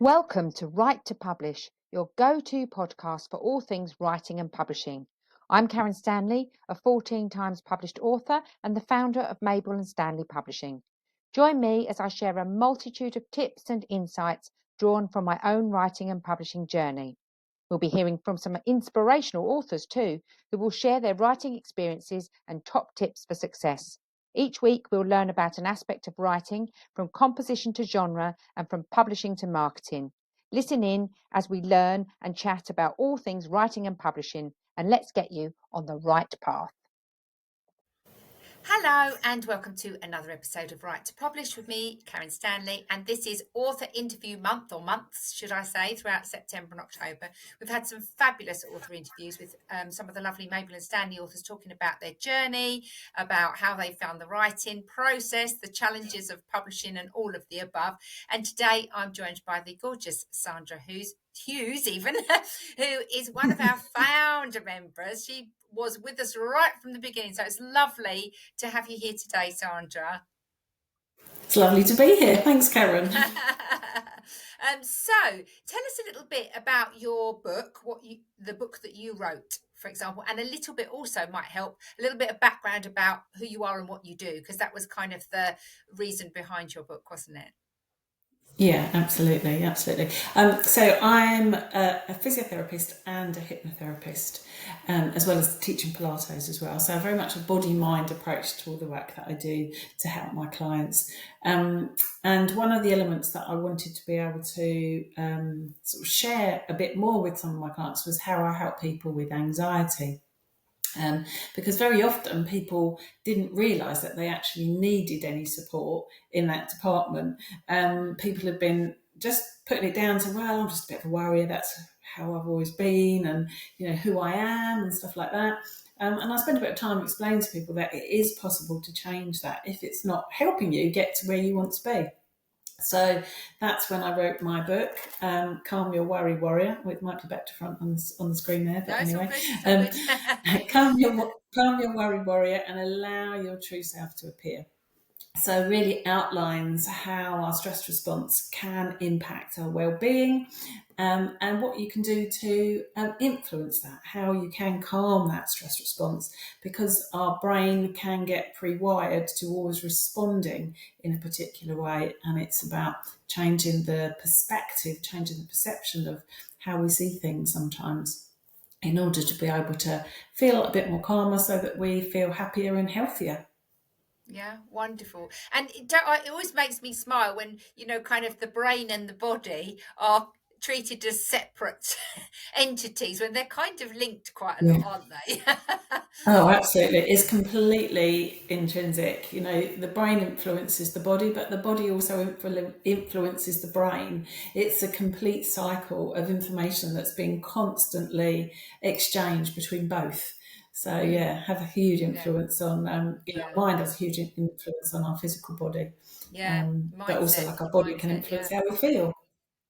Welcome to Write to Publish, your go-to podcast for all things writing and publishing. I'm Karen Stanley, a 14 times published author and the founder of Mabel and Stanley Publishing. Join me as I share a multitude of tips and insights drawn from my own writing and publishing journey. We'll be hearing from some inspirational authors too, who will share their writing experiences and top tips for success. Each week, we'll learn about an aspect of writing, from composition to genre and from publishing to marketing. Listen in as we learn and chat about all things writing and publishing, and let's get you on the right path. Hello and welcome to another episode of Write to Publish with me, Karen Stanley, and this is author interview month, or months should I say, throughout September and October. We've had some fabulous author interviews with some of the lovely Mabel and Stanley authors talking about their journey, about how they found the writing process, the challenges of publishing and all of the above. And today I'm joined by the gorgeous Sandra Hughes even, who is one of our founder members. She was with us right from the beginning, so it's lovely to have you here today, Sandra. It's lovely to be here. Thanks, Karen. So tell us a little bit about your book, the book that you wrote, for example, and a little bit also might help, a little bit of background about who you are and what you do, because that was kind of the reason behind your book, wasn't it? Yeah, absolutely. So I'm a physiotherapist and a hypnotherapist, as well as teaching Pilates as well. So very much a body-mind approach to all the work that I do to help my clients. And one of the elements that I wanted to be able to sort of share a bit more with some of my clients was how I help people with anxiety. Because very often people didn't realise that they actually needed any support in that department. People have been just putting it down to, well, I'm just a bit of a worrier, that's how I've always been, and who I am and stuff like that. And I spend a bit of time explaining to people that it is possible to change that if it's not helping you get to where you want to be. So that's when I wrote my book, Calm Your Worry Warrior. It might be back to front on the screen there, but anyway. Calm your worry warrior and allow your true self to appear. So it really outlines how our stress response can impact our well-being, and what you can do to influence that, how you can calm that stress response, because our brain can get pre-wired to always responding in a particular way, and it's about changing the perspective, changing the perception of how we see things sometimes, in order to be able to feel a bit more calmer so that we feel happier and healthier. Yeah, wonderful. And it always makes me smile when, kind of the brain and the body are treated as separate entities when they're kind of linked quite a lot, aren't they? Oh, absolutely. It's completely intrinsic. The brain influences the body, but the body also influences the brain. It's a complete cycle of information that's being constantly exchanged between both. So have a huge influence on, mind has a huge influence on our physical body. But also like our body can influence how we feel.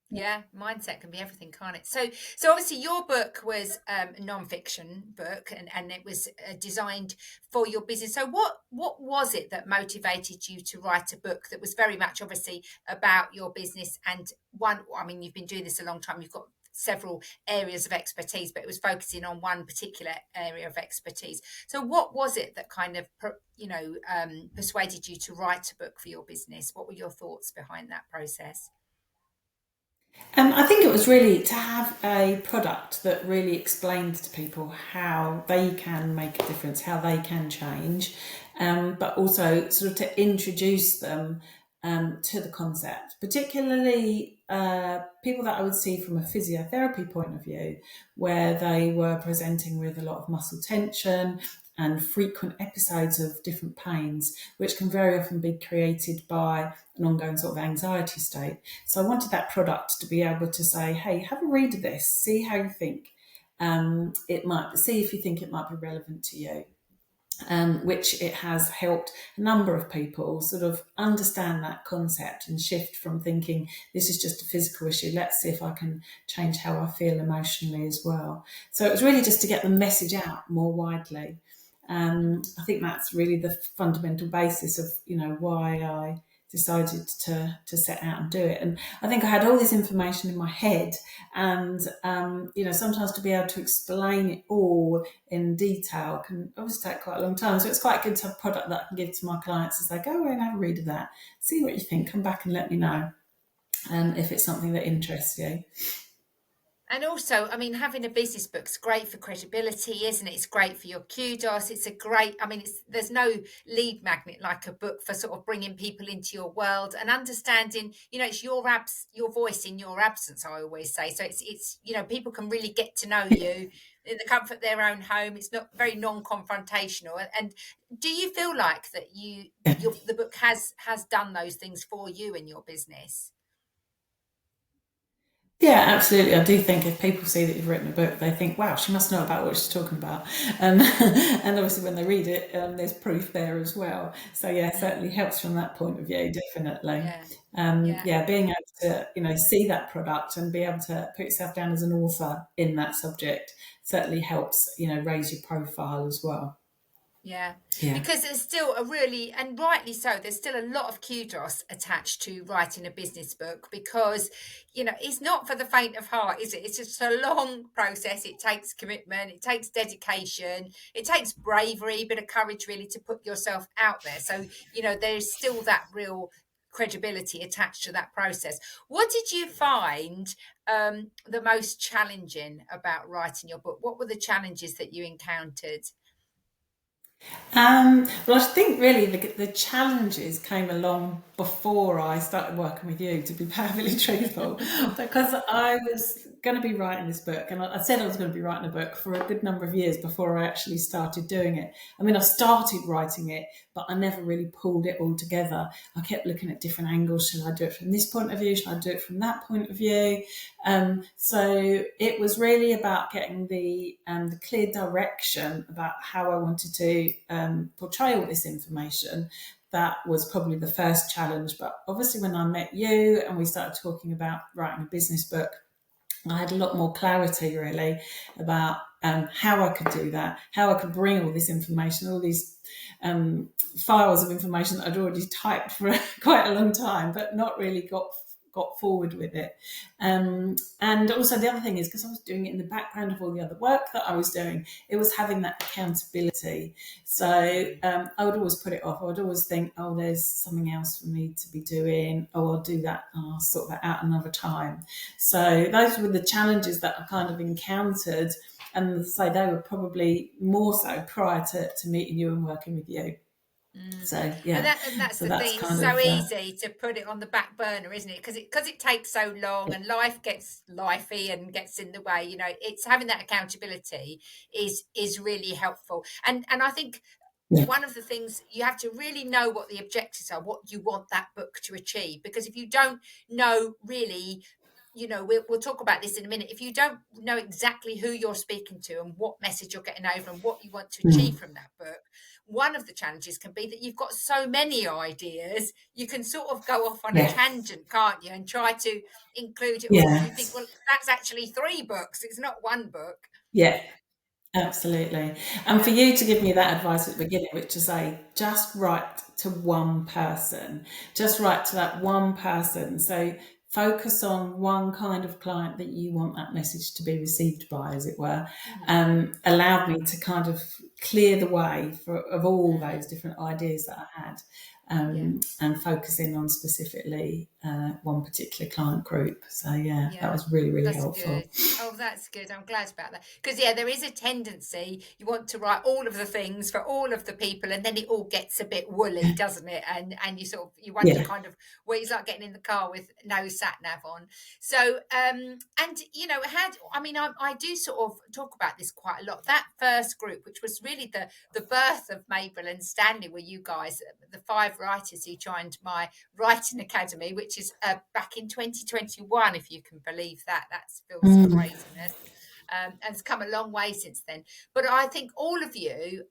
Yeah, mindset can be everything, can't it? So obviously your book was a non-fiction book, and it was designed for your business. So what was it that motivated you to write a book that was very much obviously about your business? And you've been doing this a long time. You've got several areas of expertise, but it was focusing on one particular area of expertise. So what was it that kind of, persuaded you to write a book for your business? What were your thoughts behind that process? I think it was really to have a product that really explained to people how they can make a difference, how they can change, but also sort of to introduce them to the concept, particularly people that I would see from a physiotherapy point of view, where they were presenting with a lot of muscle tension and frequent episodes of different pains, which can very often be created by an ongoing sort of anxiety state. So I wanted that product to be able to say, hey, have a read of this, see how you think. See if you think it might be relevant to you. Which it has helped a number of people sort of understand that concept and shift from thinking this is just a physical issue, let's see if I can change how I feel emotionally as well. So it was really just to get the message out more widely. I think that's really the fundamental basis of why I decided to set out and do it. And I think I had all this information in my head, and sometimes to be able to explain it all in detail can obviously take quite a long time. So it's quite good to have a product that I can give to my clients as they go away and have a read of that, see what you think, come back and let me know if it's something that interests you. And also, I mean, having a business book's great for credibility, isn't it? It's great for your kudos. It's a great, I mean, there's no lead magnet like a book for sort of bringing people into your world and understanding, it's your voice in your absence, I always say. So it's people can really get to know you in the comfort of their own home. It's not very non-confrontational. And do you feel like that the book has done those things for you in your business? Yeah, absolutely. I do think if people see that you've written a book, they think, wow, she must know about what she's talking about. And obviously when they read it, there's proof there as well. So yeah, it certainly helps from that point of view, definitely. Being able to, see that product and be able to put yourself down as an author in that subject certainly helps, raise your profile as well. Yeah, because there's still and rightly so, there's still a lot of kudos attached to writing a business book because, it's not for the faint of heart, is it? It's just a long process. It takes commitment, it takes dedication, it takes bravery, bit of courage really to put yourself out there. So, there's still that real credibility attached to that process. What did you find the most challenging about writing your book? What were the challenges that you encountered? Well, I think really the challenges came along before I started working with you, to be perfectly truthful, because I was going to be writing this book, and I said I was going to be writing a book for a good number of years before I actually started doing it. I mean, I started writing it, but I never really pulled it all together. I kept looking at different angles. Should I do it from this point of view? Should I do it from that point of view? So it was really about getting the clear direction about how I wanted to portray all this information. That was probably the first challenge. But obviously when I met you and we started talking about writing a business book, I had a lot more clarity really about how I could do that, how I could bring all this information, all these files of information that I'd already typed for quite a long time, but not really got forward with it. And also the other thing is, because I was doing it in the background of all the other work that I was doing, it was having that accountability. So I would always put it off. I would always think, oh, there's something else for me to be doing. Oh, I'll do that. I'll sort that out another time. So those were the challenges that I kind of encountered. And so they were probably more so prior to meeting you and working with you. So yeah, and that's so the that's thing. kind It's so of easy to put it on the back burner, isn't it? Because it takes so long, and life gets lifey and gets in the way. It's having that accountability is really helpful. And I think one of the things you have to really know what the objectives are, what you want that book to achieve. Because if you don't know really, we'll talk about this in a minute. If you don't know exactly who you're speaking to and what message you're getting over and what you want to achieve from that book, one of the challenges can be that you've got so many ideas, you can sort of go off on a tangent, can't you, and try to include it all. And you think, well, that's actually 3 books. It's not one book. Yeah, absolutely. And for you to give me that advice at the beginning, which is say, just write to one person, just write to that one person. So focus on one kind of client that you want that message to be received by, as it were, allowed me to kind of clear the way of all those different ideas that I had. And focusing on specifically one particular client group. So that was really, really helpful. Good. Oh, that's good. I'm glad about that. Because there is a tendency you want to write all of the things for all of the people, and then it all gets a bit woolly, doesn't it? And you wonder kind of where it's like getting in the car with no sat nav on. So I do sort of talk about this quite a lot. That first group, which was really the birth of Mabel and Stanley, were you guys, the 5 writers who joined my writing academy, which is back in 2021, if you can believe that. That feels craziness. And it's come a long way since then. But I think all of you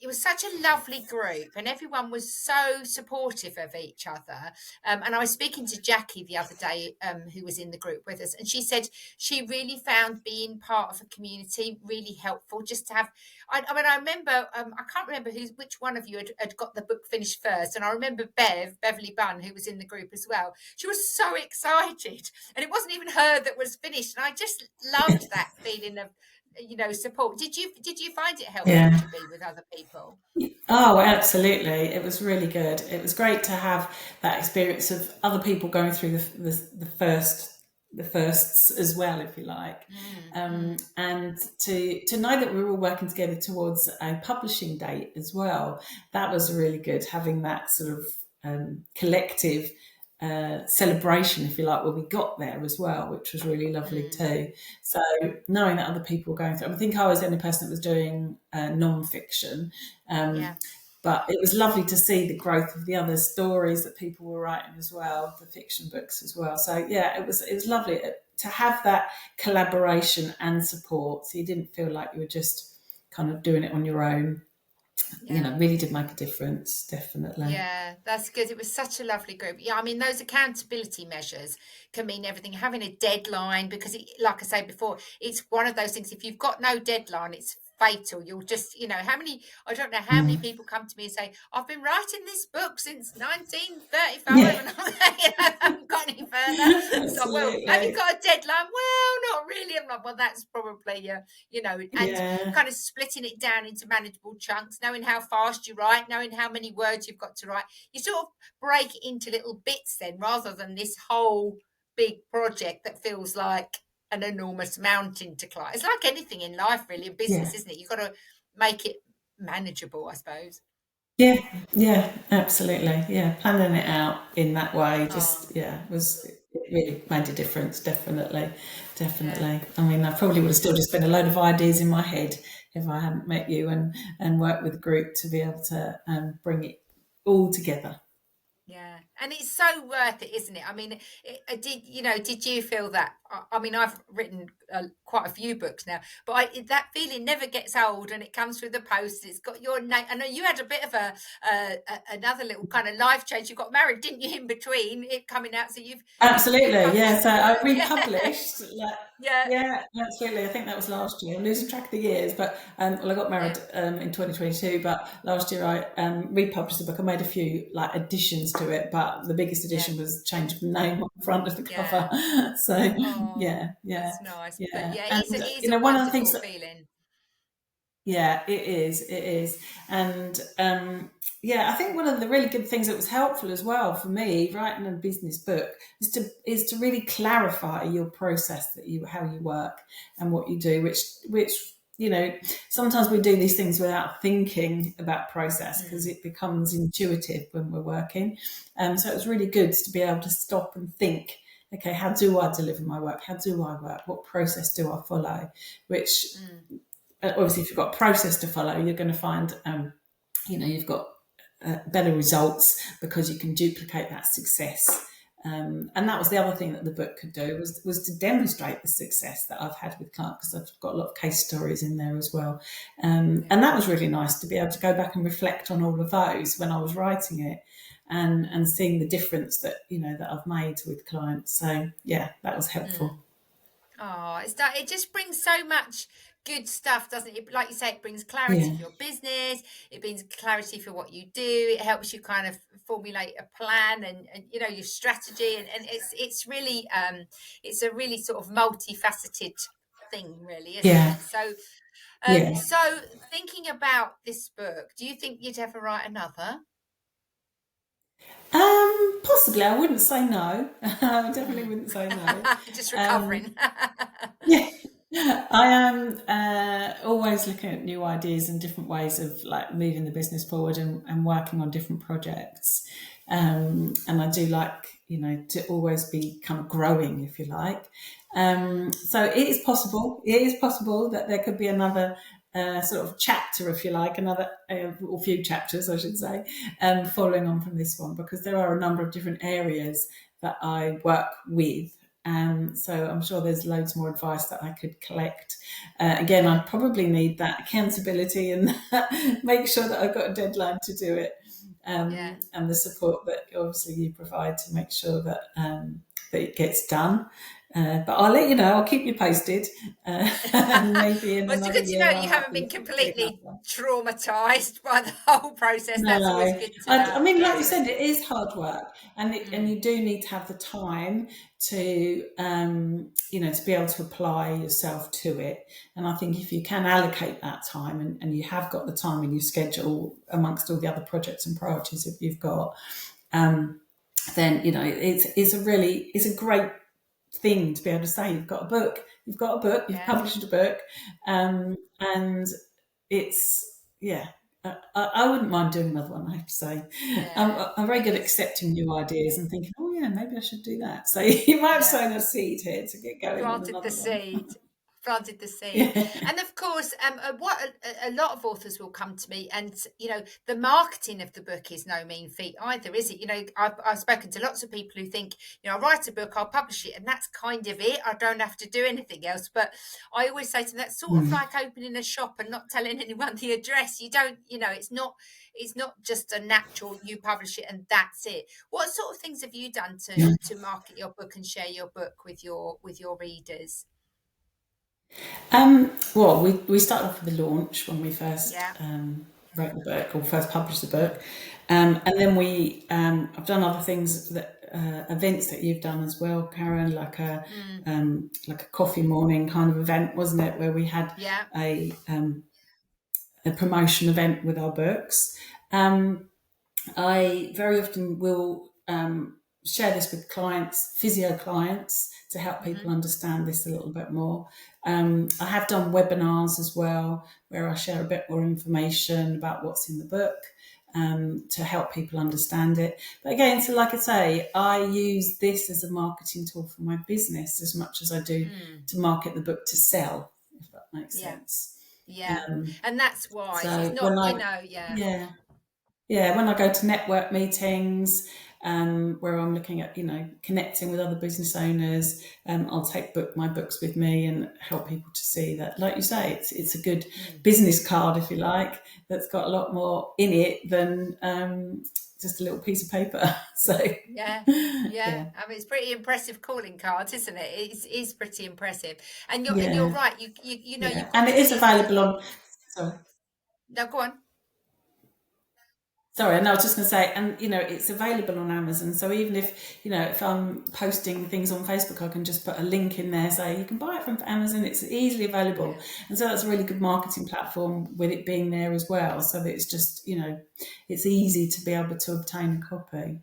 it was such a lovely group, and everyone was so supportive of each other. And I was speaking to Jackie the other day, who was in the group with us, and she said she really found being part of a community really helpful. Just to have, I mean, I remember, I can't remember which one of you had got the book finished first, and I remember Beverly Bunn, who was in the group as well. She was so excited, and it wasn't even her that was finished, and I just loved that feeling of, support. Did you find it helpful Yeah. to be with other people? Oh, absolutely. It was really good. It was great to have that experience of other people going through the firsts as well, if you like. And to know that we were all working together towards a publishing date as well. That was really good, having that sort of collective celebration, if you like, where we got there as well, which was really lovely too. So knowing that other people were going through, I think I was the only person that was doing non-fiction, Yeah. but it was lovely to see the growth of the other stories that people were writing as well, the fiction books as well. So yeah, it was lovely to have that collaboration and support. So you didn't feel like you were just kind of doing it on your own. Yeah. Really did make a difference, definitely. Yeah, that's good. It was such a lovely group. Yeah, I mean, those accountability measures can mean everything. Having a deadline, because like I said before, it's one of those things. If you've got no deadline, it's fatal. You'll just, I don't know how many people come to me and say, I've been writing this book since 1935 Yeah, and I haven't got any further. So, well, have you absolutely. got a deadline? Well, not really. I'm like, well, that's probably, and Yeah, kind of splitting it down into manageable chunks, knowing how fast you write, knowing how many words you've got to write. You sort of break it into little bits then, rather than this whole big project that feels like an enormous mountain to climb. It's like anything in life, really, in yeah. business, isn't it? You've got to make it manageable, I suppose. Yeah, yeah, absolutely. Yeah, planning it out in that way, Oh, just it really made a difference. Definitely, yeah. definitely. I mean, I probably would have still just been a load of ideas in my head if I hadn't met you and worked with a group to be able to bring it all together. Yeah, and it's so worth it, isn't it? I mean, did you feel that? I mean, I've written quite a few books now, but that feeling never gets old, and it comes through the post. It's got your name. I know you had a bit of another little kind of life change. You got married, didn't you, in between it coming out? So you've Absolutely, yeah. republished So the I book. republished, like, Yeah, yeah, absolutely. I think that was last year. I'm losing track of the years, but well, I got yeah, married in 2022. But last year I republished the book. I made a few like additions to it, but the biggest yeah, addition was changing the name on the front of the yeah. cover. So Oh, yeah, yeah, that's nice. But yeah. yeah, And it is a one of the things wonderful that feeling. yeah, it is, and yeah, I think one of the really good things that was helpful as well for me writing a business book is to really clarify your process that how you work and what you do, which sometimes we do these things without thinking about process because Mm, it becomes intuitive when we're working. So it was really good to be able to stop and think. Okay, how do I deliver my work? How do I work? What process do I follow? Which mm, obviously if you've got a process to follow, you're going to find you've got better results because you can duplicate that success. And that was the other thing that the book could do was to demonstrate the success that I've had with clients, because I've got a lot of case stories in there as well. yeah. And that was really nice to be able to go back and reflect on all of those when I was writing it, and seeing the difference that that I've made with clients. So yeah, that was helpful. Mm. Oh, it just brings so much good stuff, doesn't it? Like you say, it brings clarity Yeah, for your business, it brings clarity for what you do, it helps you kind of formulate a plan and your strategy, and it's really it's a really sort of multifaceted thing, really, isn't yeah, it? So yeah. so thinking about this book, do you think you'd ever write another? Possibly, I wouldn't say no. I definitely Mm. wouldn't say no. Just Um, recovering. yeah, I am always looking at new ideas and different ways of like moving the business forward and working on different projects. And I do like, to always be kind of growing, if you like. Mm, So it is possible. It is possible that there could be another sort of chapter, if you like, another or few chapters, I should say, following on from this one, because there are a number of different areas that I work with. So I'm sure there's loads more advice that I could collect. Again, I probably need that accountability and make sure that I've got a deadline to do it, and the support that obviously you provide to make sure that that it gets done. But I'll let you know. I'll keep you posted. Maybe in Well, it's another good to know year I you might haven't be been looking at doing another completely one. traumatized by the whole process. No, That's always good to I know. mean, like you Excellent. said, it is hard work, and you do need to have the time to, to be able to apply yourself to it. And I think if you can allocate that time, and you have got the time in your schedule amongst all the other projects and priorities that you've got, then it's a great thing to be able to say you've got a book, you've published a book, and it's I wouldn't mind doing another one, I have to say. I'm very good at accepting new ideas and thinking, oh yeah, maybe I should do that. So you might have sown a seed here to get going on Planted the another one. seed. Planted the seed. Yeah. And of course, what a lot of authors will come to me, and the marketing of the book is no mean feat either, is it? I've spoken to lots of people who think, I'll write a book, I'll publish it, and that's kind of it. I don't have to do anything else. But I always say to them, that's sort of like opening a shop and not telling anyone the address. You don't, it's not just a natural, you publish it and that's it. What sort of things have you done to market your book and share your book with your readers? Well, we started off with the launch when we first Yeah. wrote the book or first published the book, and then I've done other things that events that you've done as well, Karen, like a coffee morning kind of event, wasn't it, where we had a promotion event with our books. I very often will share this with clients, physio clients, to help people understand this a little bit more. I have done webinars as well, where I share a bit more information about what's in the book to help people understand it. But again, so like I say, I use this as a marketing tool for my business as much as I do to market the book to sell, if that makes sense. Yeah, and that's why So it's not, when I go to network meetings, where I'm looking at, connecting with other business owners, I'll take my books with me and help people to see that, like you say, it's a good business card, if you like, that's got a lot more in it than just a little piece of paper. So yeah. I mean, it's pretty impressive calling cards, isn't it? It's pretty impressive, and you're right. You've got and it is to available on. Sorry. No, go on. Sorry, no, I was just going to say, and it's available on Amazon. So even if I'm posting things on Facebook, I can just put a link in there, say you can buy it from Amazon. It's easily available, and so that's a really good marketing platform with it being there as well. So that it's just it's easy to be able to obtain a copy.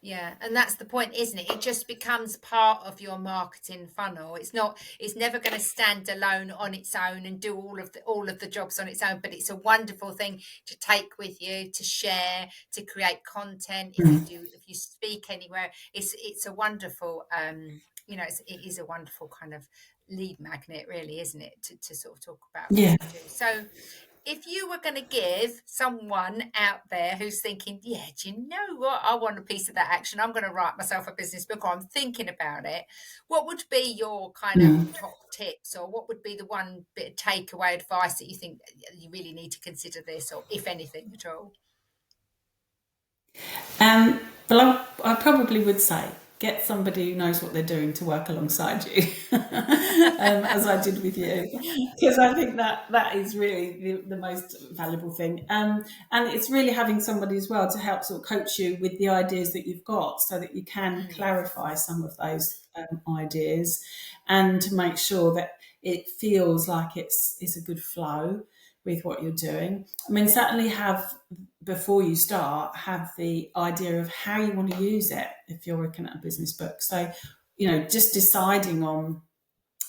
Yeah, and that's the point, isn't it? It just becomes part of your marketing funnel. It's never going to stand alone on its own and do all of the jobs on its own, but it's a wonderful thing to take with you, to share, to create content. If you speak anywhere, it's a wonderful it is a wonderful kind of lead magnet, really, isn't it? To sort of talk about what you do. So if you were going to give someone out there who's thinking, do you know what? I want a piece of that action. I'm going to write myself a business book, or I'm thinking about it. What would be your kind of top tips, or what would be the one bit of takeaway advice that you think you really need to consider this, or if anything at all? Well, I probably would say get somebody who knows what they're doing to work alongside you, as I did with you, because I think that is really the most valuable thing. And it's really having somebody as well to help sort of coach you with the ideas that you've got, so that you can clarify some of those ideas, and to make sure that it feels like it's a good flow with what you're doing. I mean, certainly before you start, have the idea of how you want to use it if you're working at a business book. So, just deciding on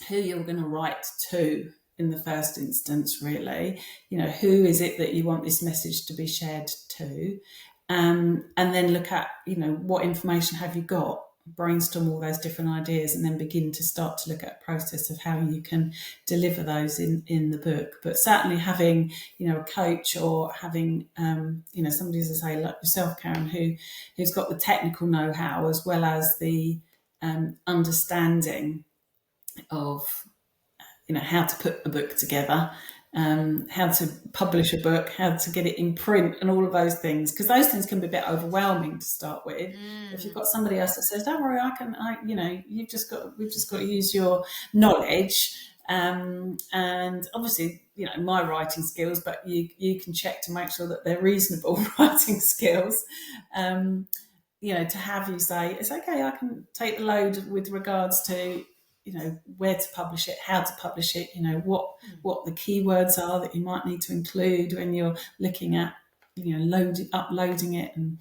who you're going to write to in the first instance, really. Who is it that you want this message to be shared to? And then look at, what information have you got? Brainstorm all those different ideas, and then begin to start to look at a process of how you can deliver those in the book. But certainly having a coach, or having somebody, as I say, like yourself, Karen, who's got the technical know-how as well as the understanding of how to put a book together, how to publish a book, how to get it in print, and all of those things, because those things can be a bit overwhelming to start with. If you've got somebody else that says, "Don't worry, we've just got to use your knowledge." And obviously, my writing skills, but you can check to make sure that they're reasonable writing skills. To have you say, it's okay, I can take the load with regards to where to publish it, how to publish it, what the keywords are that you might need to include when you're looking at uploading it, and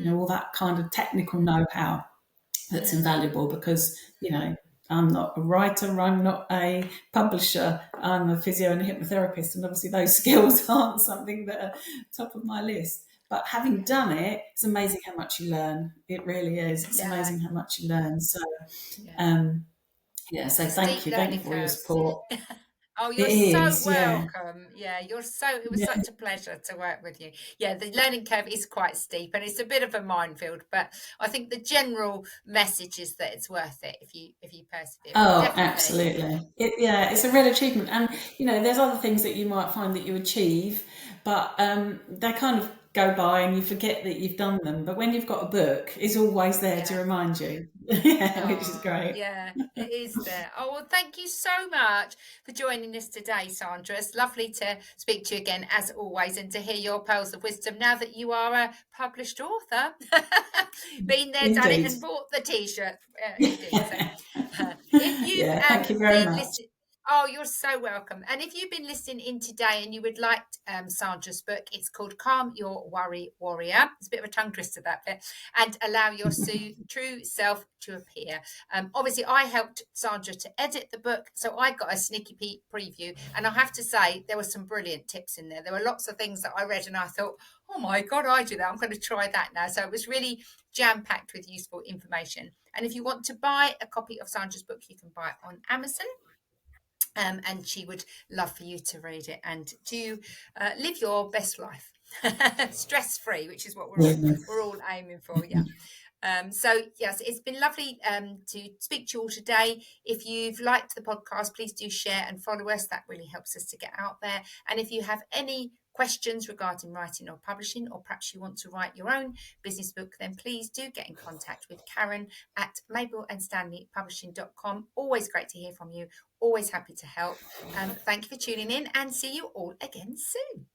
all that kind of technical know-how that's invaluable, because I'm not a writer, I'm not a publisher, I'm a physio and a hypnotherapist, and obviously those skills aren't something that are top of my list. But having done it, it's amazing how much you learn. It really is. It's amazing how much you learn. So so thank you for all your support. Oh, you're so welcome. It was such a pleasure to work with you. The learning curve is quite steep and it's a bit of a minefield, but I think the general message is that it's worth it if you persevere. Oh, absolutely. It's a real achievement. And there's other things that you might find that you achieve, but they kind of go by and you forget that you've done them. But when you've got a book, it's always there to remind you. Which is great. Yeah, it is there. Oh, well, thank you so much for joining us today, Sandra. It's lovely to speak to you again, as always, and to hear your pearls of wisdom now that you are a published author. Been there, done it, and bought the T-shirt. Indeed. So, if you've thank you very much. Oh, you're so welcome. And if you've been listening in today and you would like Sandra's book, it's called Calm Your Worry Warrior. It's a bit of a tongue twister, that bit. And Allow Your True Self to Appear. Obviously, I helped Sandra to edit the book, so I got a sneaky preview. And I have to say, there were some brilliant tips in there. There were lots of things that I read and I thought, oh my God, I do that. I'm going to try that now. So it was really jam-packed with useful information. And if you want to buy a copy of Sandra's book, you can buy it on Amazon. And she would love for you to read it and to live your best life, stress-free, which is what we're all aiming for. So yes, it's been lovely to speak to you all today. If you've liked the podcast, please do share and follow us. That really helps us to get out there. And if you have any questions regarding writing or publishing, or perhaps you want to write your own business book, then please do get in contact with Karen at mabelandstanleypublishing.com. Always great to hear from you. Always happy to help. Thank you for tuning in, and see you all again soon.